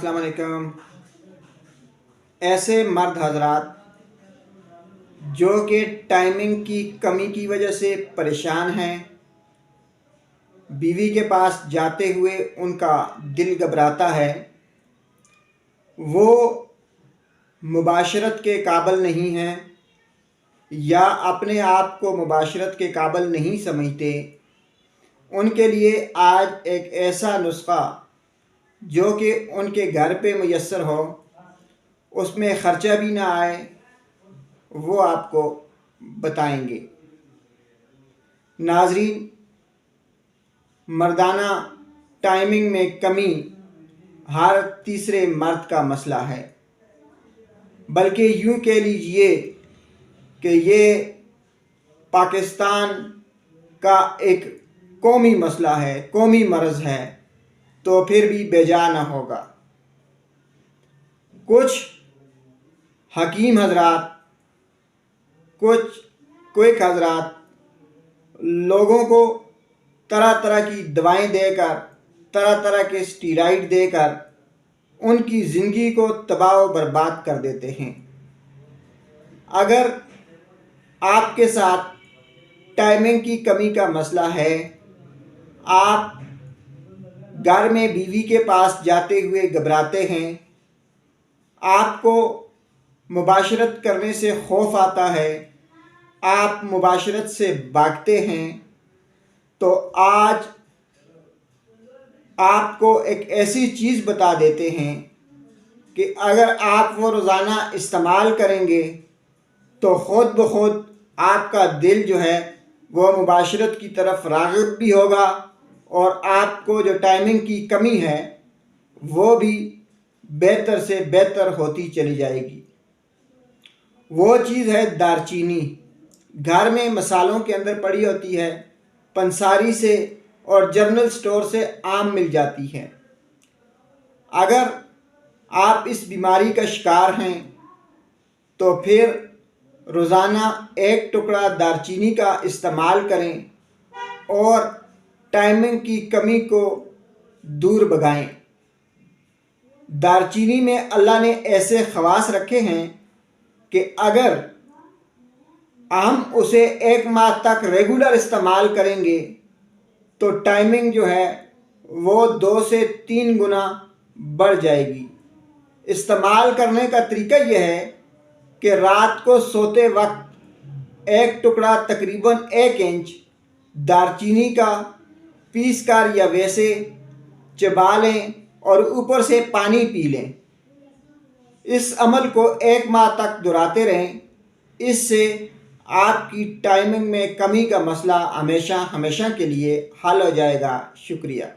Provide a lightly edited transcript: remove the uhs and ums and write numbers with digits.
अस्सलाम वालेकुम। ऐसे मर्द हजरात जो कि टाइमिंग की कमी की वजह से परेशान हैं, बीवी के पास जाते हुए उनका दिल घबराता है, वो मुबाशरत के काबिल नहीं हैं या अपने आप को मुबाशरत के काबिल नहीं समझते, उनके लिए आज एक ऐसा नुस्खा जो कि उनके घर पे मुयस्सर हो, उसमें ख़र्चा भी ना आए, वो आपको बताएंगे। नाज़रीन, मर्दाना टाइमिंग में कमी हर तीसरे मर्द का मसला है, बल्कि यूँ कह लीजिए कि ये पाकिस्तान का एक कौमी मसला है, कौमी मर्ज़ है, तो फिर भी बेजा न होगा। कुछ हकीम हजरात, कुछ क्विक हजरात लोगों को तरह तरह की दवाएं देकर, तरह तरह के स्टीराइड देकर उनकी ज़िंदगी को तबाह व बर्बाद कर देते हैं। अगर आपके साथ टाइमिंग की कमी का मसला है, आप घर में बीवी के पास जाते हुए घबराते हैं, आपको मुबाशरत करने से खौफ आता है, आप मुबाशरत से भागते हैं, तो आज आपको एक ऐसी चीज़ बता देते हैं कि अगर आप वो रोज़ाना इस्तेमाल करेंगे तो ख़ुद ब खुद आपका दिल जो है वो मुबाशरत की तरफ राग़िब भी होगा और आपको जो टाइमिंग की कमी है वो भी बेहतर से बेहतर होती चली जाएगी। वो चीज़ है दारचीनी। घर में मसालों के अंदर पड़ी होती है, पंसारी से और जनरल स्टोर से आम मिल जाती है। अगर आप इस बीमारी का शिकार हैं तो फिर रोज़ाना एक टुकड़ा दारचीनी का इस्तेमाल करें और टाइमिंग की कमी को दूर भगाएं। दारचीनी में अल्लाह ने ऐसे ख़वास रखे हैं कि अगर हम उसे 1 माह तक रेगुलर इस्तेमाल करेंगे तो टाइमिंग जो है वो 2 से 3 गुना बढ़ जाएगी। इस्तेमाल करने का तरीका यह है कि रात को सोते वक्त एक टुकड़ा तकरीबन 1 इंच दारचीनी का पीस कर या वैसे चबा लें और ऊपर से पानी पी लें। इस अमल को 1 माह तक दोहराते रहें। इससे आपकी टाइमिंग में कमी का मसला हमेशा हमेशा के लिए हल हो जाएगा। शुक्रिया।